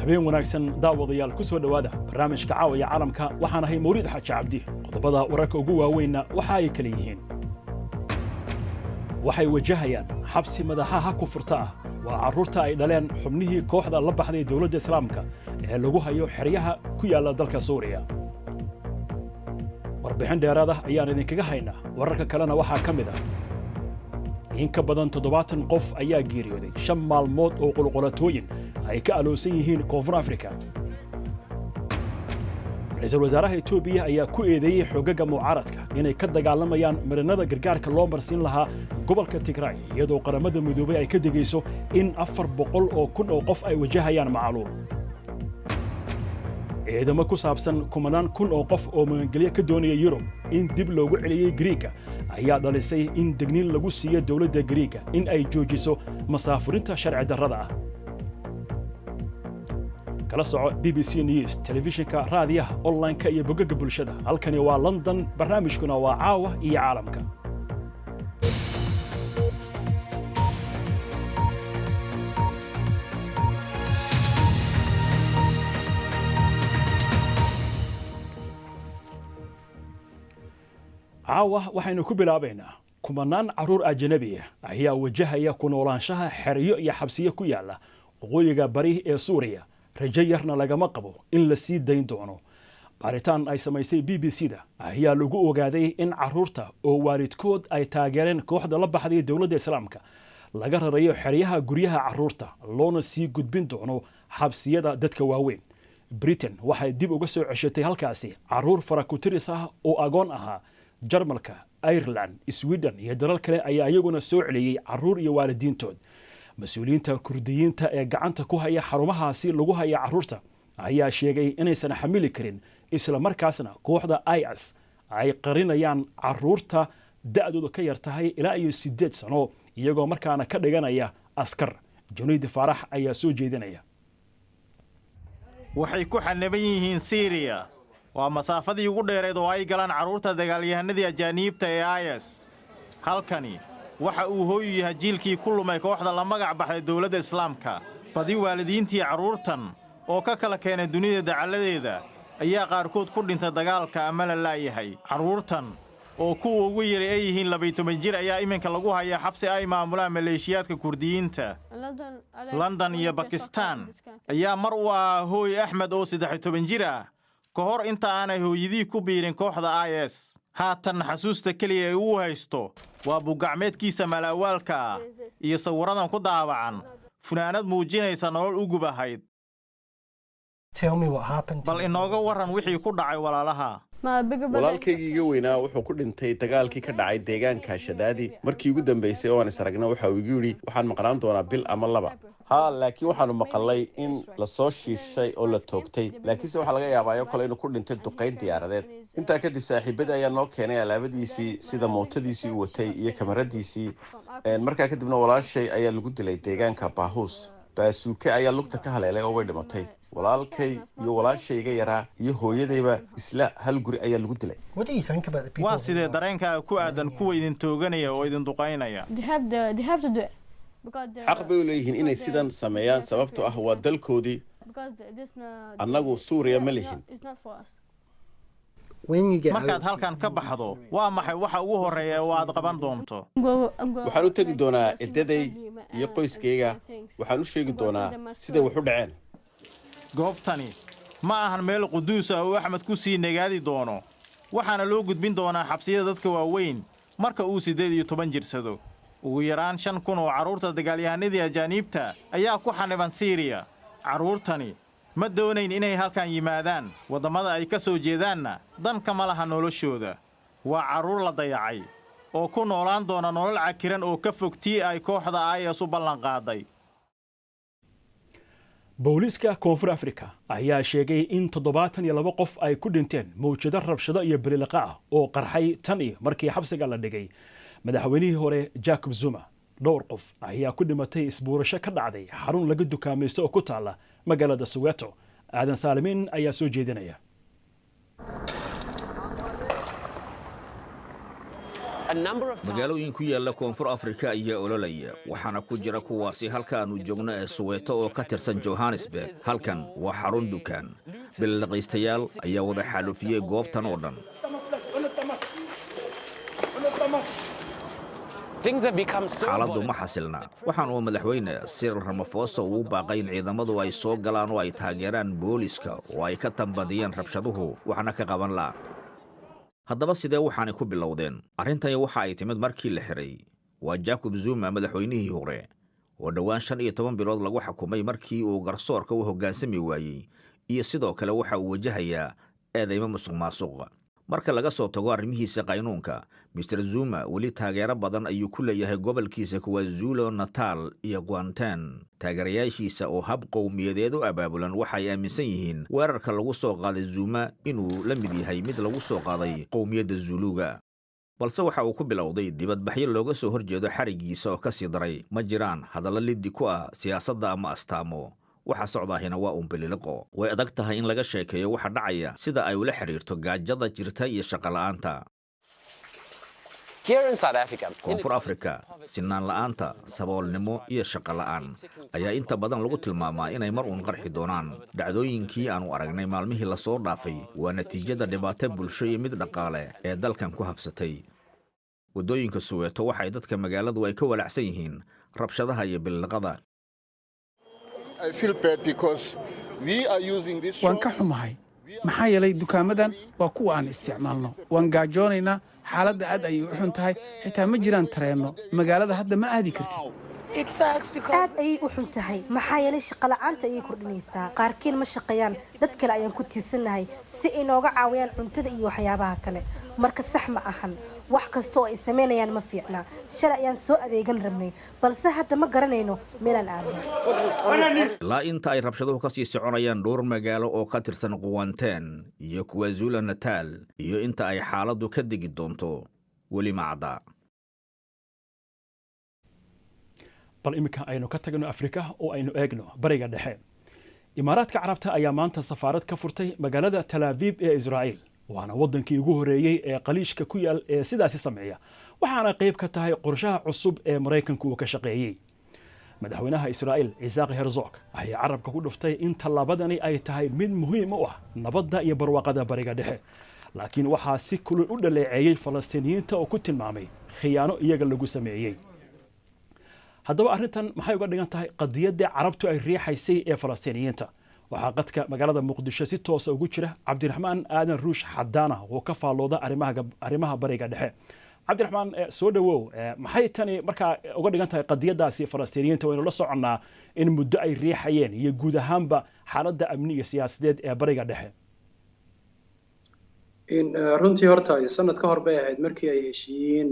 habeen wanaagsan daawadayaal ku soo dhawaada barnaamijka caawiya caalamka waxaan ahay Mawlid Xaaji Cabdi qodobada wararka ugu waaweyn waxa ay kala yihiin waxay wajahayaan xabsi madaxaha ku furta waa carruurta ay dhaleen xubnihii kooxda la baxday dawladda islaamka ee lagu hayo xeryaha ku yaala dalka Suuriya warbixin dheeraad ah ayaan idinkaga haynaa wararka kalena waxaa ka mid ah in ka badan 70 qof ayaa geeriyooday 5 maalmood oo qulqulatooyin ay ka aloosan yihiin Koonfur Afrika ra'iisul wasaaraha Itoobiya ayaa ku eedeeyay xogaga mucaaradka inay ka dagaalamayaan marinada gargaarka loo marsiin lahaa gobolka Tigray iyadoo qaramada midoobay ay ka digayso in 400 oo kun oo qof ay wajahayaan macaluul ciidamo ku saabsan kumanaan kun oo qof oo magangelyo ka doonaya Yurub in dib loogu celiyay Greeka ayaa dhalisay in degniin lagu siiyo dawladda Greeka in ay joojiso masaafurinta sharci darrada ah kala soco BBC News telefishinka raadiyaha online-ka iyo bogagga bulshada halkani waa London barnaamijkuna waa caawa iyo caalamka caawa waxaynu ku bilaabaynaa kumanaan carruur ajnabi ah ayaa wajahaya ku noolaanshaha xeryo iyo xabsiyo ku yaala waqooyiga bari ee Suuriya rajo yarna lagama qabo in la sii dayn doono baaritaan ay samaysay BBC-da ayaa lagu ogaaday in carruurta oo waalidkood ay taageereen kooxda la baxday dawladda islaamka laga rarayo xeryaha guryaha carruurta loona sii gudbin doono xabsiyada dadka waaweyn Britain waxay dib uga soo ceshatay halkaasi carruur farakutiris ah oo agoon ahaa Jarmalka Ireland Sweden iyo dalal kale ayaa iyaguna soo celiyay carruur iyo waalidiintood mas'uuliyiinta kurdiyiinta ee gacanta ku haya xarumahaasi lagu haya carruurta ayaa sheegay inaysan xamili karin isla markaasna kooxda IS ay qarinayaan carruurta da'doodu ka yar tahay ilaa iyo 8 sano iyagoo markaana ka dhiganaya askar Junayd Farax ayaa soo jeedinaya waxay ku xanaban yihiin Syria waa masaafadii ugu dheereed oo ay galaan carruurta dagaalyahanadii ajaaniibta ee IS halkani waxa uu hooyu yahay jiilkii ku lumay kooxda la magac baxday dawladda islaamka badi waalidiintii carruurtan oo ka kala keenay dunida dacaladeeda ayaa qaarkood ku dhintay dagaalka ama la laayahay carruurtan oo kuwa ugu yaray ay yihiin 12 jir ayaa iminka lagu hayaa xabsi ay maamulaan maleeshiyaadka kurdiyiinta London iyo Pakistan ayaa mar u ah hooy Axmed oo 13 jir ah ka hor inta aanay hooyadii ku biirin kooxda IS haatan xasuusta kaliya ay uu haysto waa buugacmeedkiisa malaawaalka iyo sawiradan ku daawacan funaanad muujinaysa nolol u gubahayd bal inooga waran wixii ku dhacay walaalaha walaalkaygii iga weynaa wuxuu ku dhintay dagaalkii ka dhacay deegaanka Shadaadi markii ugu dambeysay oo aan isragna waxa uu igu yiri waxaan maqnaan doonaa bil ama laba laakiin waxaanu maqalay in la soo shiishay oo la toogtay laakiinse waxa laga yaabaa kale inuu ku dhintay duqeyn diyaaradeed intaa kadib saaxiibada ayaa noo keenay alaabadiisii sida mootadiisii uu watay iyo kamaradiisii markaa kadibna walaashay ayaa lagu dilay deegaanka Baahus baasuuke ayaa lugta ka haleelay oo way dhimatay walaalkay iyo walaashayga yaraa iyo hooyadayba isla hal guri ayaa lagu dilay waa sidee dareenkaaga ku aadan kuwa idin tooganaya oo idin duqaynaya xaq bay u leeyihiin inay sidan sameeyaan sababtoo ah waa dalkoodii annagu Suuriya ma lihin markaad halkan ka baxdo waa maxay waxa ugu horeeya oo aad qaban doonto waxaan u tegi doonaa edaday iyo qoyskayga waxaan u sheegi doonaa sida wax u dhaceen goobtani ma ahan meel quduus ah oo Axmed ku sii nagaadi doono waxaana loo gudbin doonaa xabsiyada dadka waaweyn marka uu 18 jirsado ugu yaraan 5,000 oo carruurta dagaalyahanadii ajaaniibta ayaa ku xaniban Syria carruurtani ma doonayn inay halkan yimaadaan wadamada ay ka soo jeedaanna danka ma laha noloshooda waa carruur la dayacay oo ku noolaan doona nolol cakiran oo ka fogtii ay kooxda IS u ballan qaaday booliska Koonfur Afrika ayaa sheegay in 72 qof ay ku dhinteen mowjado rabshado iyo bililaqa ah oo qarxay tan iyo markii xabsiga la dhigay madaxweynihii hore Jacob Zuma dhowr qof ayaa ku dhimatay isbuurasho ka dhacday xarun laga dukaamaysto oo ku taala magaalada Soweto aadan Saalimin ayaa soo jeedinaya magaalooyin ku yaala koonfur Afrika ayaa ololaya waxaana ku jira kuwaasi halka aanu joogno ee Soweto oo ka tirsan Johannesburg. Halkan waa xarun dukaan bilaqaystayaal ayaa wada xaalufiyay goobtan oo dhan. xaaladdu ma xasilna waxaan uu madaxweyne Cyril Ramaphosa uu baaqay in ciidamadu ay soo galaan oo ay taageeraan booliska oo ay ka tambadiyaan rabshaduhu waxna ka qaban la. haddaba sidee waxaanay ku bilowdeen? arrintani waxa ay timid markii la xiray waa Jacob Zuma madaxweynihii hore oo dhawaan 15 bilood lagu xukumay markii uu garsoorka u hoggaansami waayay iyo sidoo kale waxa uu wajahayaa eedeymo musuqmaasuq. marka laga soo tago arrimihiisa qaynuunka, Mr. Zuma weli taageero badan ayuu ku leeyahay gobolkiisa KwaZulu-Natal iyo Gauteng. taageerayaashiisa oo hab qowmiyadeed u abaabulan waxay aaminsan yihiin weerarka lagu soo qaaday Zuma inuu la mid yahay mid lagu soo qaaday qowmiyadda Zuluga. balse waxa uu ku bilowday dibadbaxyo looga soo horjeedo xarigiisa oo ka sii daray. ma jiraan hadallo liddi ku ah siyaasadda ama astaamo. waxa socdaahina waa bililiqo. way adag tahay in laga sheekeeyo waxa dhacaya sida ay ula xiriirto gaajada jirta iyo shaqo la'aanta. koonfur Afrika, sinaan la'aanta, saboolnimo iyo shaqo la'aan ayaa inta badan lagu tilmaamaa inay mar uun qarxi doonaan. dhacdooyinkii aanu aragnay maalmihii la soo dhaafay waa natiijada dhibaato bulsho iyo mid dhaqaale ee dalkan ku habsatay. waddooyinka Soweto waxay dadka magaaladu ay ka walacsan yihiin rabshadaha iyo bililiqada. waan ka xumahay maxaa yeelay dukaamadan waa kuwa aan isticmaalno. waan gaajoonaynaa. xaaladda aad ayay u xun tahay. xitaa ma jiraan tareenno. magaalada hadda ma aadi kartid. aad ayay u xun tahay maxaa yeelay shaqo la'aanta ayay kordhinaysaa. qaarkiin ma shaqeeyaan. dad kale ayaan ku tiirsannahay si ay nooga caawiyaan cuntada iyo waxyaabaha kale. marka sax ma ahan. wax kasta oo ay samaynayaan ma fiicna. shalay ayaan soo adeegan rabnay balse hadda ma garanayno meelaan aadno. ilaa inta ay rabshaduhu ka sii soconayaan dhowr magaalo oo ka tirsan Gauteng iyo KwaZulu-Natal iyo inta ay xaaladdu ka degi doonto weli ma cadda. bal imika aynu ka tagno Afrika oo aynu eegno bariga dhexe. imaaraadka carabta ayaa maanta safaarad ka furtay magaalada Tel Aviv ee Israa'iil. waana wadankii ugu horeeyay ee qaliishka ku yaal ee sidaasi sameeya. waxaana qayb ka tahay qorshaha cusub ee Mareykanku uu ka shaqeeyay. madaxweynaha Israa'iil Isaac Herzog ayaa carabka ku dhuftay in talabadani ay tahay mid muhiim u ah nabadda iyo barwaaqada bariga dhexe. laakiin waxaa si kulul u dhaleeceeyay Falastiiniyiinta oo ku tilmaamay khiyaano iyaga lagu sameeyay. haddaba arrintan maxay uga dhigan tahay qadiyadda carabtu ay riixaysay ee Falastiiniyiinta? waxaa qadka magaalada Muqdisho si toos ah ugu jira Cabdiraxmaan Aadan Ruush Xadaana oo ka faalooda arrimaha bariga dhexe. Cabdiraxmaan, soo dhawow. maxay tani markaa uga dhigan tahay qadiyadaasi Falastiiniyiinta? waynu la soconnaa in muddo ay riixayeen iyo guud ahaanba xaaladda amni iyo siyaasadeed ee bariga dhexe. runtii horta sanad ka hor bay ahayd markii ay heshiiyeen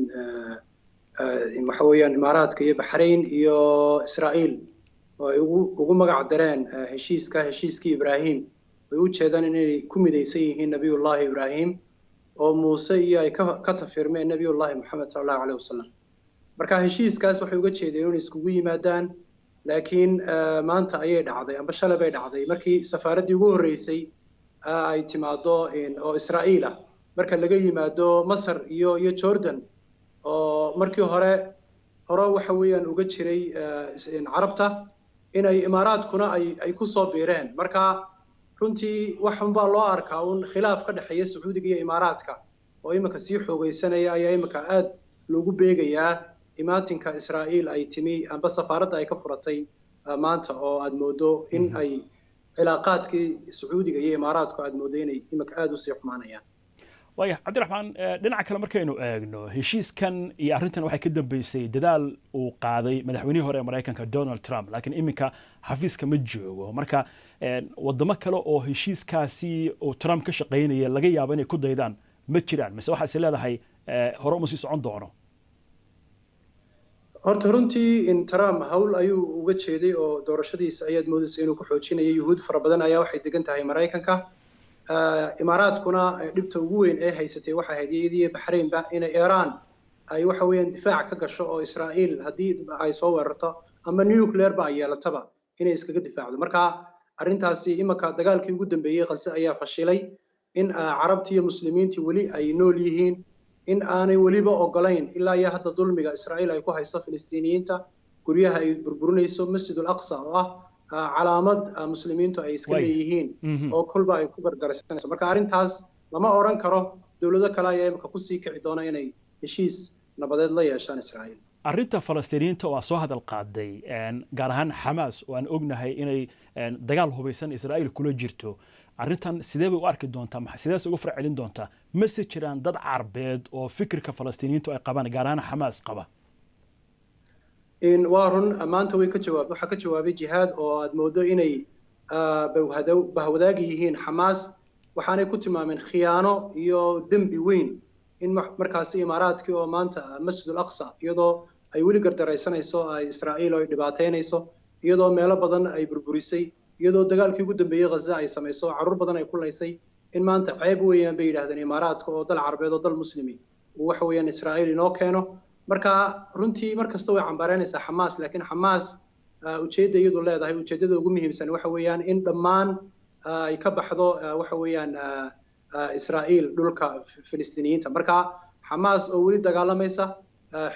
waxa weeyaan imaaraadka iyo Bahrain iyo Israa'iil oo ay ugu magac dareen heshiiskii Ibrahim. way u jeedaan inay ku midaysan yihiin nabiyullaahi Ibrahim oo Muuse iyo ay ka tafirmeen nabiyullaahi Muhammad sallallahu alayhi wasallam. marka heshiiskaas waxay uga jeedeen inay iskugu yimaadaan. laakiin maanta ayay dhacday amba shalay bay dhacday markii safaaraddii ugu horeysay ay timaado oo Israa'iil ah. marka laga yimaado Masar iyo Jordan oo markii hore waxa weeyaan uga jiray carabta inay imaaraadkuna ay ku soo biireen. marka runtii waxan baa loo arkaa un khilaaf ka dhaxeeya Sacuudiga iyo imaaraadka oo imika sii xoogaysanaya ayaa imika aad loogu beegayaa imaatinka Israa'iil ay timi amba safaaradda ay ka furatay maanta oo aad moodo in ay cilaaqaadkii Sacuudiga iyo imaaraadku aad moodo inay imika aad u sii xumaanayaan. waaya Cabdiraxmaan, dhinaca kale markaynu eegno heshiiskan iyo arrintan waxay ka dambeysay dadaal uu qaaday madaxweynihii hore ee Mareykanka Donald Trump. laakiin iminka xafiiska ma joogo. marka wadamo kale oo heshiiskaasi oo Trump ka shaqeynaya laga yaabo inay ku daydaan ma jiraan mise waxaad is leedahay hore uma sii socon doono? horta runtii in Trump hawl ayuu uga jeeday oo doorashadiisa ayaad moodaysaa inuu ku xoojinayo. yuhuud fara badan ayaa waxay degan tahay Mareykanka. imaaraadkuna dhibta ugu weyn ee haysatay waxa ahayd iyadii Bahrainba inay Iran ay waxa weeyaan difaac ka gasho oo Israa'iil haddii ay soo weerarto ama nuclear ba ay yeelataba inay iskaga difaacdo. marka arrintaasi imika dagaalkii ugu dambeeyay Gaza ayaa fashilay in carabtii iyo muslimiintii weli ay nool yihiin in aanay weliba ogolayn ilaa iyo hadda dulmiga Israa'iil ay ku hayso Filistiiniyiinta guryaha ay burburinayso Masjid al-Aqsa oo ah calaamad muslimiintu ay iska leeyihiin oo kulba ay ku gardaraysanayso marka arrintaas lama oran karo dawlado kale ayaa imika ku sii kici doona inay heshiis nabadeed la yeeshaan Israa'iil arrinta Falastiiniyiinta oo soo hadal qaaday gaar ahaan Xamaas oo aan ognahay inay dagaal hubeysan Israa'iil kula jirto arrintan sidee bay u arki doontaa sidee ugu farcelin doontaa ma si jiraan dad Carbeed oo fikirka Falastiiniyiintu ay qabaan gaar ahaan Xamaas qaba in waarun maanta way ka jawaabay jihaad oo aad moodo inay bahwadaag yihiin Xamaas waxaanay ku tilmaameen khiyaano iyo dambi weyn in markaas imaaraadkii oo maanta Masjid al-Aqsa iyadoo ay weli gardaraysanayso ay Israa'iil oo dhibaateynayso iyadoo meelo badan ay burburisay iyadoo dagaalkii ugu dambeeyay Gaza ay sameeyso carruur badan ay ku leysay in maanta ceeb weeyaan bay yiraahdeen imaaraadka oo dal Carbeed oo dal muslimi waxa weeyaan Israa'iil inoo keeno marka runtii markasta way cambaaraynaysaa Xamaas laakiin Xamaas ujeedadoodu leedahay ujeedada ugu muhiimsan waxa weeyaan in dhammaan ay ka baxdo waxa weeyaan Israa'iil dhulka Filistiiniyiinta marka Xamaas oo weli dagaalamaysa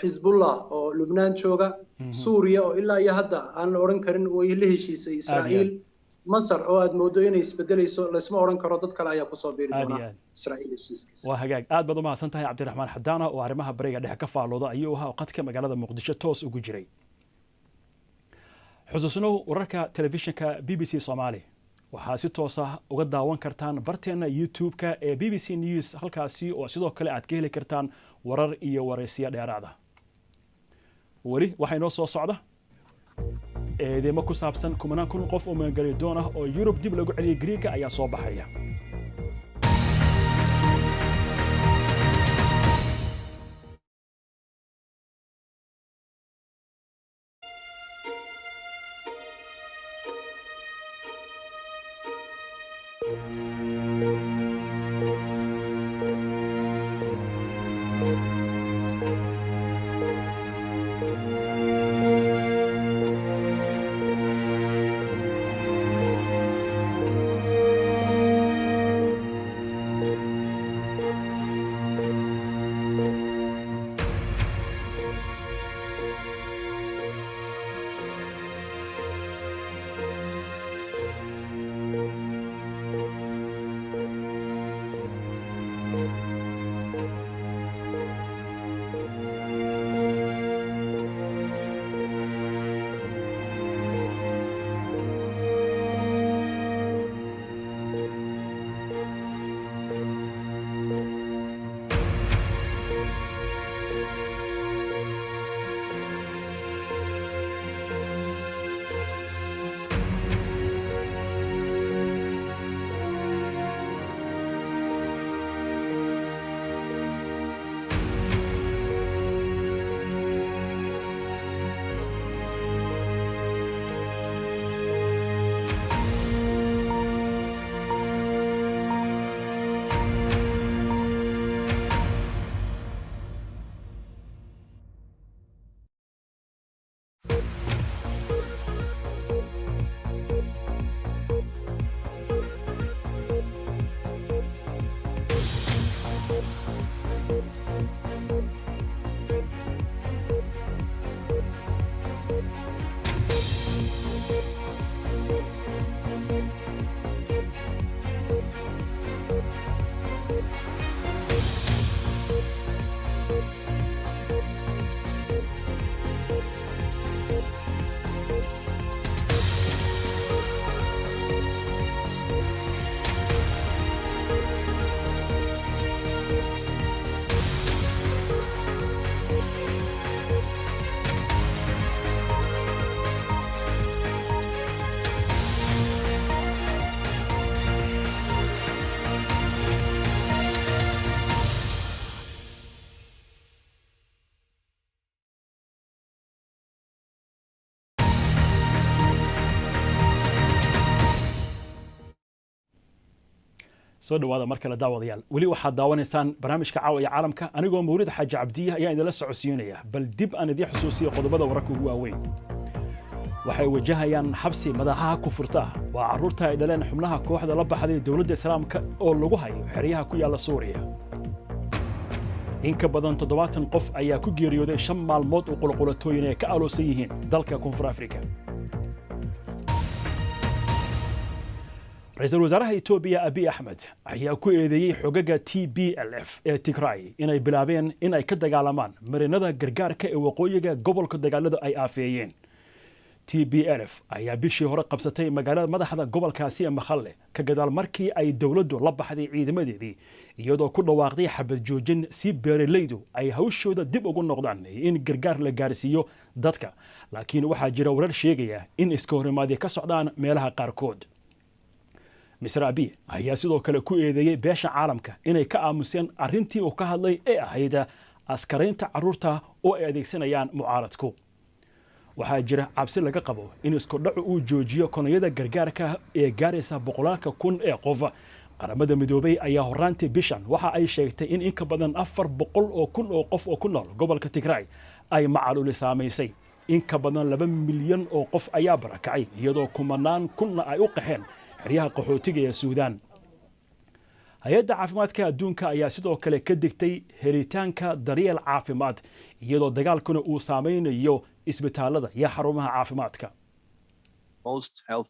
Hizbullah oo Lubnaan jooga Suuriya oo ilaa iyo hadda aan la oran karin way la heshiisay Israa'iil Masar oo aad moodo inay isbedelayso la isma oran karo dad kale ayaa ku soo biiri doona Israa'iil heshiiskiisa waa hagaag aad baad u mahadsan tahay Cabdiraxmaan Xadaana oo arrimaha bariga dhexe ka faalooda ayuu ahaa qadka magaalada Muqdisho toos ugu jiray xusuusnow wararka telefishinka BBC Somali waxaa si toos ah uga daawan kartaan barteena YouTube-ka ee BBC News halkaasi oo sidoo kale aad ka heli kartaan warar iyo waraysiyo dheeraad ah wali waxa inoo soo socda eedeymo ku saabsan kumanaan kun qof oo magangelyo doon ah oo Yurub dib lagu celiyay Greega ayaa soo baxaya soo dhawaada mar kale daawadayaal wali waxaad daawanaysaan barnaamijka caawa ee caalamka anigoo Mawlid Xaaji Cabdiye ayaa idin la socodsiinaya bal dib aan idin xusuusiyo qodobada wararka ugu waaweyn waxay wajahayaan xabsi madaxaha kufurta waa carruurta ay dhaleen xubnaha kooxda la baxday dawladda islaamka oo lagu hayo xeryaha ku yaala Suuriya in ka badan 70 qof ayaa ku geeriyooday 5 maalmood oo qulqulatooyin ay ka aloosan yihiin dalka Koonfur Afrika. Ra'iisul Wasaaraha Itoobiya Abiy Ahmed ayaa ku eedeeyay xogaga TPLF ee Tigray inay bilaabeen in ay ka dagaalamaan marinada gargaarka ee waqooyiga gobolka dagaalada ay aafeeyeen. TPLF ayaa bishii hore qabsatay magaalada madaxda gobolkaasi ee Makhalle ka gadaal markii ay dawladdu la baxday ciidamadeedii iyadoo ku dhawaaqday xabad joojin si beeraleydu ay hawshooda dib ugu noqdaan in gargaar la gaarsiiyo dadka, laakiin waxaa jira warar sheegaya in iska horimaadyo ka socdaan meelaha qaarkood. Mr. Abiy ayaa sidoo kale ku eedeeyay beesha caalamka inay ka aamuseen arrintii uu ka hadlay ee ahayd askaraynta carruurta oo ay adeegsanayaan mucaaradku. waxaa jira cabsi laga qabo in isku dhacu uu joojiyo konayada gargaarka ee gaaraysa boqolaalka kun ee qof. qaramada midoobay ayaa horaantii bishan waxa ay sheegtay in ka badan 400 oo kun oo qof oo ku nool gobolka Tigray ay macaluuli saamaysay. in ka badan 2 milyan oo qof ayaa barakacay iyadoo kumanaan kunna ay u qaxeen xeryaha qaxootiga ee Suudaan. hay-adda caafimaadka adduunka ayaa sidoo kale ka digtay helitaanka daryeel caafimaad iyadoo dagaalkuna uu saameynayo isbitaalada iyo xarumaha caafimaadka.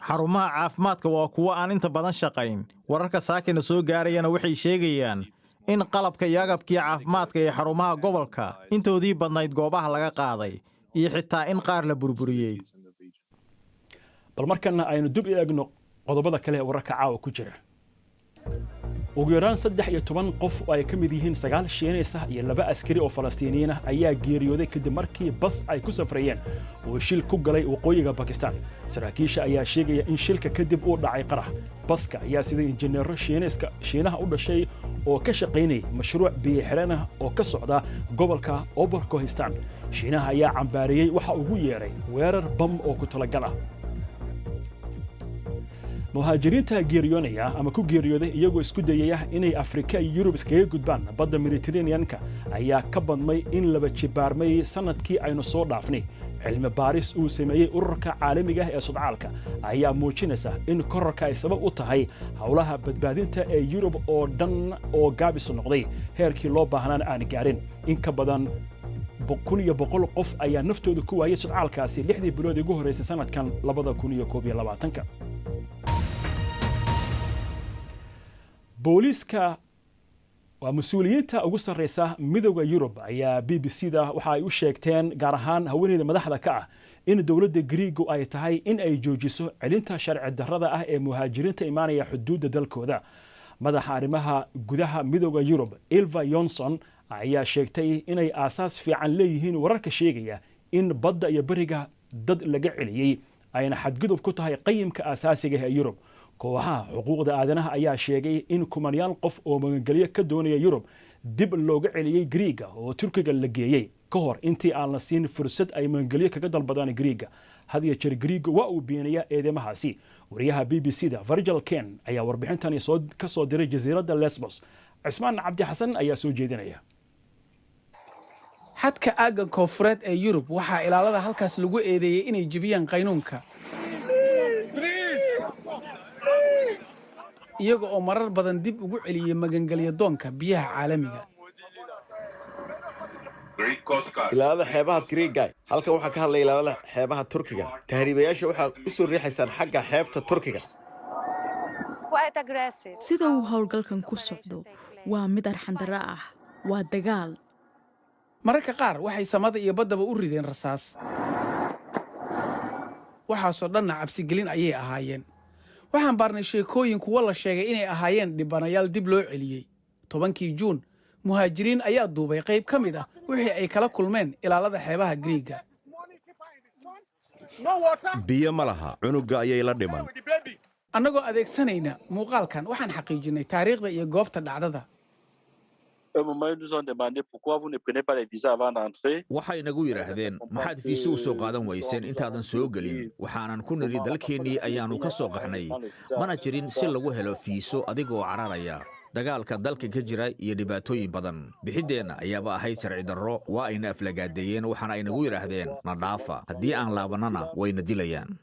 xarumaha caafimaadka waa kuwo aan inta badan shaqayn. wararka saakina soo gaarayana waxay sheegayaan in qalabka iyo agabkii caafimaadka ee xarumaha gobolka intoodii badnayd goobaha laga qaaday iyo xitaa in qaar la burburiyey. bal markana aynu dib eegno qodobada kale ee wararka caawa ku jira. ugu yaraan 13 qof oo ay ka mid yihiin 9 Shiineys ah iyo 2 askari oo Falastiiniyiin ah ayaa geeriyooday kadib markii bas ay ku safrayeen oo shil ku galay waqooyiga Pakistan. saraakiisha ayaa sheegaya in shilka kadib uu dhacay qarax. baska ayaa sida injineero Shiinaha u dhashay oo ka shaqeynay mashruuc biyo xireen ah oo ka socda gobolka Oberkohistan. Shiinaha ayaa cambaariyay waxa ugu yeeray weerar bam oo ku talagal ah. muhaajiriinta geeriyoonaya ama ku geeriyooday iyagoo isku dayaya inay Afrika iyo Yurub iskaga gudbaan badda Mediterranean-ka ayaa ka badmay in laba jibaarmay sanadkii aynu soo dhaafnay. cilmi baaris uu sameeyay ururka caalamiga ah ee socdaalka ayaa muujinaysa in kororka ay sabab u tahay hawlaha badbaadinta ee Yurub oo dhan oo gaabis noqday heerkii loo baahnaan aan gaarin. in ka badan 100 qof ayaa naftooda ku waayay socdaalkaasi 6 bilood ugu horeysay sanadkan 2021. booliska waa mas'uuliyiinta ugu sarreysa midowga Yurub ayaa BBC-da waxa ay u sheegteen gaar ahaan haweeneyda madaxda ka ah in dawladda Greegu ay tahay in ay joojiso celinta sharci darrada ah ee muhaajiriinta imaanaya xuduudda dalkooda. madaxa arrimaha gudaha midowga Yurub Ylva Johansson ayaa sheegtay inay aasaas fiican leeyihiin wararka sheegaya in badda iyo bariga dad laga celiyay ayna xadgudub ku tahay qayimka aasaasiga ee Yurub. kooxaha xuquuqda aadanaha ayaa sheegay in kumanyaal qof oo magangelyo ka doonaya Yurub dib looga celiyay Greega oo Turkiga la geeyay ka hor intii aan la siin fursad ay magangelyo kaga dalbadaan Greega. hadiya jeer Greega waa uu beenaya eedeymahaasi. wariyaha BBC-da Virgil Ken ayaa warbixintan ka soo diray jasiiradda Lesbos. Cismaan Cabdi Xasan ayaa soo jeedinaya. xadka aagga koonfureed ee Yurub waxaa ilaalada halkaas lagu eedeeyay inay jebiyaan qaynuunka, iyaga oo marar badan dib ugu celiyay magangelyo doonka biyaha caalamiga. ilaalada xeebaha Greega halkan waxaa ka hadlay ilaalada xeebaha Turkiga. tahriibayaasha waxaa u soo riixaysan xagga xeebta Turkiga. sida uu howlgalkan ku socdo waa mid arxandara ah, waa dagaal. mararka qaar waxay samada iyo baddaba u rideen rasaas. waxaasoo dhanna cabsigelin ayay ahaayeen. waxaan baarnay sheekooyin kuwa la sheegay inay ahaayeen dhibanayaal dib loo celiyey. 10kii Juun muhaajiriin ayaa duubay qayb ka mid ah wixii ay kala kulmeen ilaalada xeebaha Greega. biyo ma laha, cunuga ayay la dhiman. annagoo adeegsanayna muuqaalkan waxaan xaqiijinay taariikhda iyo goobta dhacdada. waxay nagu yidhaahdeen maxaad fiiso u soo qaadan wayseen intaadan soo gelin. waxaanan ku nidhi dalkeennii ayaannu ka soo qaxnay, mana jirin si lagu helo fiiso adigoo cararaya dagaalka dalka ka jira iyo dhibaatooyin badan. bixiddeenna ayaaba ahayd sharci darro. waa ayna aflagaadeeyeen, waxaana ay nagu yidhaahdeen na dhaafa, haddii aan laabannana wayna dilayaan.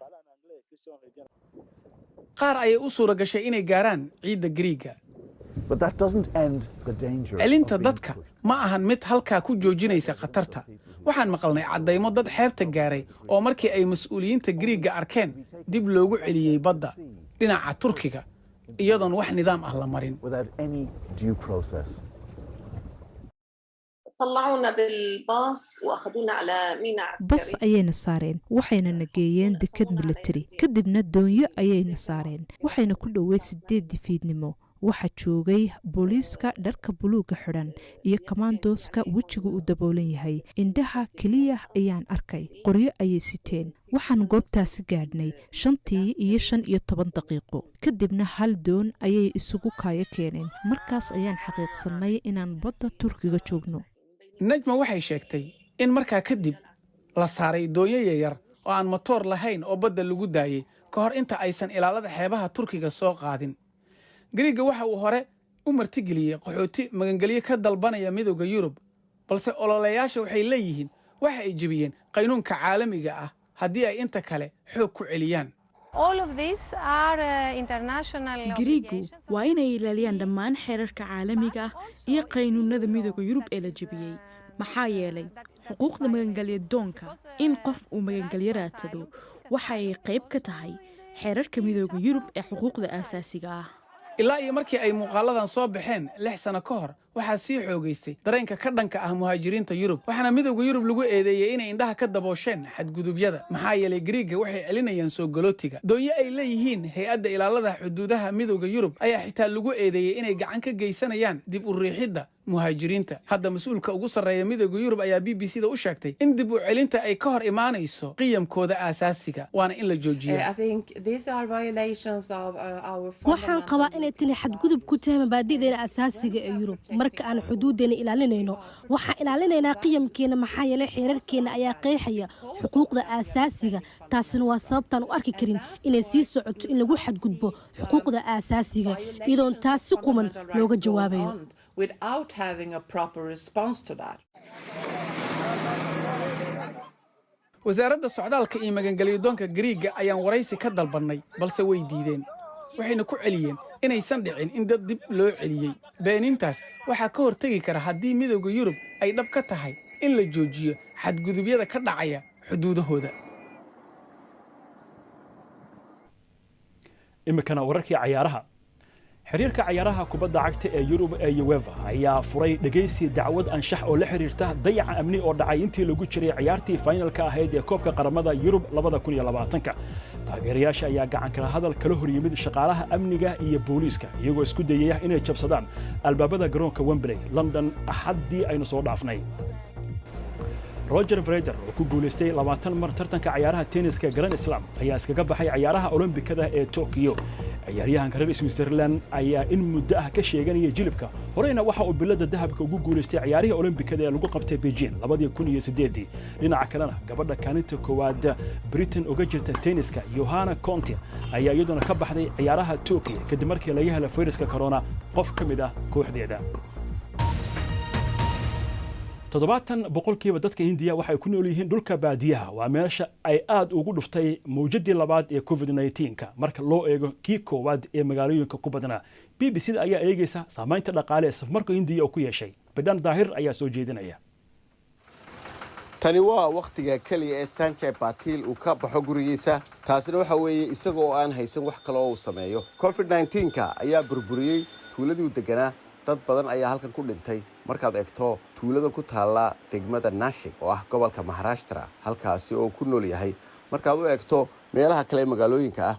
qaar ayay u suura gashay inay gaaraan ciidda Greega. celinta dadka ma ahan mid halkaa ku joojinaysa khatarta. waxaan maqalnay caddaymo dad xeebta gaaray oo markii ay mas'uuliyiinta Giriigga arkeen dib loogu celiyey badda dhinaca Turkiga iyadoon wax nidaam ah la marin. bas ayayna saareen waxayna nageeyeen dekad militari kadibna doonyo ayayna saareen waxayna ku dhoweyd 8 fiidnimo. waxaa joogay booliiska dharka buluuga xidhan iyo kamaandooska wejigu u daboolan yahay. indhaha keliya ayaan arkay qoryo ayay siteen. waxaan goobtaasi gaadhnay 5:15 daqiiqo kadibna hal doon ayay isugu kaayo keeneen. markaas ayaan xaqiiqsanay inaan badda Turkiga joogno. najma waxay sheegtay in markaa kadib la saaray doonyo yaryar oo aan matoor lahayn oo badda lagu daayay ka hor inta aysan ilaalada xeebaha Turkiga soo qaadin. Giriigga waxa uu hore u martigeliyey qaxooti magangelyo ka dalbanaya midowga Yurub, balse ololayaasha waxay leeyihiin waxa ay jebiyeen qaynuunka caalamiga ah haddii ay inta kale xoog ku celiyaan. Giriiggu waa inay ilaaliyaan dhammaan xeerarka caalamiga ah iyo qaynuunada midowga Yurub ee la jebiyey. maxaa yeelay xuquuqda magangelyo doonka in qof uu magangelyo raadsado waxa ay qayb ka tahay xeerarka midowga Yurub ee xuquuqda aasaasiga ah. ilaa iyo markii ay muuqaaladan soo baxeen 6 sano ka hor waxaa sii xoogaystay dareenka ka dhanka ah muhaajiriinta Yurub. waxaana midowga Yurub lagu eedeeyay inay indhaha ka daboosheen xadgudubyada. maxaa yeelay Giriigga waxay celinayaan soo galootiga. doonyo ay leeyihiin hay'adda ilaalada xuduudaha midowga Yurub ayaa xitaa lagu eedeeyay inay gacan ka geysanayaan dib u riixidda muhaajiriinta. hadda mas'uulka ugu sarreeya midowga Yurub ayaa BBC-da u sheegtay in dib u celinta ay ka hor imaanayso qiyamkooda aasaasiga waana in la joojiyo. waxaan qabaa inay tani xadgudub ku tahay mabaadi'deena asaasiga ee Yurub. marka aan xuduudeena ilaalinayno waxaan ilaalinaynaa qiyamkeena maxaa yeelay xeerarkeena ayaa qeexaya xuquuqda aasaasiga. taasina waa sababtaan u arki karin inay sii socoto in lagu xadgudbo xuquuqda aasaasiga iyadoon taas si quman looga jawaabayo. wasaaradda socdaalka iyo magangelyo doonka Giriigga ayaan waraysi ka dalbannay balse way diideen. waxayna ku celiyeen inaysan dhicin in dad dib loo celiyey. beenintaas waxaa ka hortegi kara haddii midowga Yurub ay dhab ka tahay in la joojiyo xadgudubyada ka dhacaya xuduudahooda. imikana wararkii cayaaraha. xiriirka cayaaraha kubadda cagta ee Yurub ee UEFA ayaa furay dhageysi dacwad anshax oo la xiriirta dayaca amni oo dhacay intii lagu jiray ciyaartii finalka ahayd ee koobka qaramada Yurub 2020. taageerayaasha ayaa gacan kala hadal kala hor yimid shaqaalaha amniga iyo booliiska iyagoo isku dayaya inay jabsadaan albaabada garoonka Wembley London axaddii aynu soo dhaafnay. Roger Federer oo ku guuleystay 20 mar tartanka ciyaaraha tenniska Grand Slam ayaa iskaga baxay ciyaaraha Olombikada ee Tokyo. ciyaaryahanka reer Switzerland ayaa in muddo ah ka sheeganaya jilibka. horeyna waxa uu bilada dahabka ugu guuleystay ciyaarihii Olombikada ee lagu qabtay Beijing 2008. dhinaca kalena gabadha kaalinta koowaad Britain uga jirta tenniska Johanna Conte ayaa iyaduna ka baxday ciyaaraha Tokyo kadib markii laga helay fayraska corona qof ka mid ah kooxdeeda. 70% dadka Hindiya waxay ku nool yihiin dhulka baadiyaha. waa meesha ay aad ugu dhuftay mawjadii labaad ee COVID-19 marka loo eego kii koowaad ee magaalooyinka ku badnaa. BBC-da ayaa eegaysa saamaynta dhaqaale ee safarka Hindiya oo ku yeeshay. Bidhan Daahir ayaa soo jeedinaya. tani waa waqtiga kaliya ee Sanjay Patil uu ka baxo gurigiisa. taasina waxa weeye isaga oo aan haysan wax kale oo uu sameeyo. COVID-19 ayaa burburiyey tuuladii uu deganaa. dad badan ayaa halkan ku dhintay. markaad eegto tuuladan ku taala degmada Nashik oo ah gobolka Maharashtra halkaasi oo ku nool yahay. markaad u eegto meelaha kale magaalooyinka ah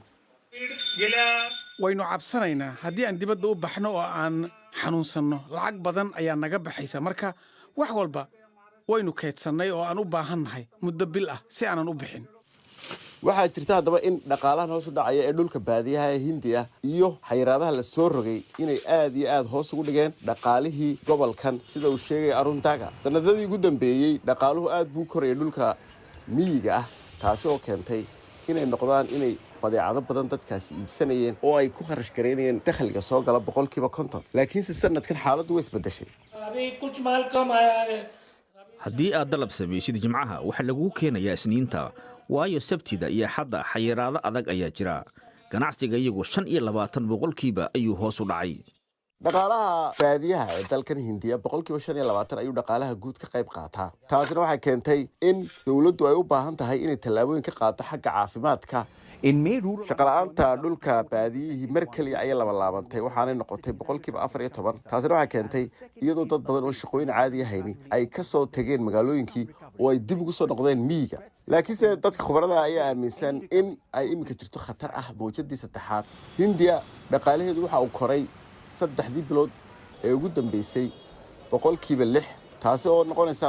waynu cabsanaynaa haddii aan dibadda u baxno oo aan xanuunsanno lacag badan ayaa naga baxaysa. marka wax walba waynu keedsannay oo aan u baahannahay muddo bil ah si aanan u bixin. waxaa jirta haddaba in dhaqaalahan hoos u dhacaya ee dhulka baadiyaha ee Hindiya iyo xayiraadaha la soo rogay inay aad iyo aad hoos ugu dhigeen dhaqaalihii gobolkan sida uu sheegay Arun Daga. sanadadii ugu dambeeyay dhaqaaluhu aad buu korayay dhulka miyiga ah taasi oo keentay inay noqdaan inay badeecado badan dadkaasi iibsanayeen oo ay ku kharash gareynayeen dakhliga soo gala 50%. laakiinse sanadkan xaaladdu way isbedeshay. haddii aad dalab samaysid jimcaha waxa lagu keenayaa isniinta waayo sabtida iyo xadda xayiraado adag ayaa jira. ganacsiga iyagu 25% ayuu hoos u dhacay. dhaqaalaha baadiyaha ee dalkan hindiya boqolkiiba 25 ayuu dhaqaalaha guud ka qayb qaataa taasina waxay keentay in dowladdu ay u baahan tahay inay tallaabooyin ka qaato xagga caafimaadka shaqala'aanta dhulka baadiyihii mar keliya ayay labanlaabantay waxaanay noqotay boqolkiiba 14 taasina waxay keentay iyadoo dad badan oo shaqooyin caadi ahayni ay ka soo tageen magaalooyinkii oo ay dib ugu soo noqdeen miyiga laakiinse dadka khubarada ayaa aaminsan in ay iminka jirto khatar ah mawjadii saddexaad hindiya dhaqaalaheedu waxa uu koray 3 bilood ee ugu dambeysay boqolkiiba 6 taasi oo noqonaysa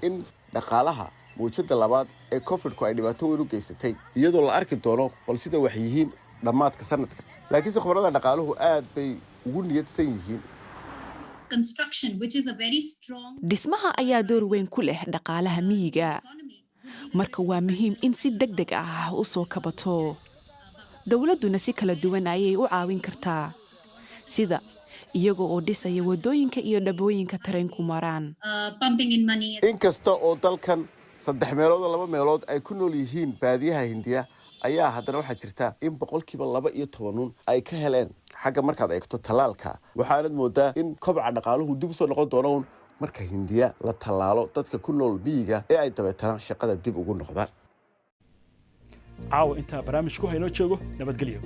in dhaqaalaha mawjada labaad ee covid-ku ay dhibaato weyn u geysatay iyadoo la arki doono bal sida wax yihiin dhammaadka sanadka laakiinse khubarada dhaqaaluhu aad bay ugu niyadsan yihiin dhismaha ayaa door weyn ku leh dhaqaalaha miyiga marka waa muhiim in si degdeg ah u soo kabato dowladduna si kala duwan ayay u caawin kartaa sida iyaga oo dhisaya wadooyinka iyo dhabooyinka tareenku maraan inkasta oo dalkan 3 meelood oo 2 meelood ay ku nool yihiin baadiyaha hindiya ayaa haddana waxaa jirta in boqolkiiba 12 ay ka heleen xagga markaad eegto talaalka waxaanad moodaa in kobca dhaqaaluhu dib u soo noqon doono marka hindiya la talaalo dadka ku nool miyiga ee ay dabeetana shaqada dib ugu noqdaan caawa inta barnaamijku hayno joogo nabadgelyo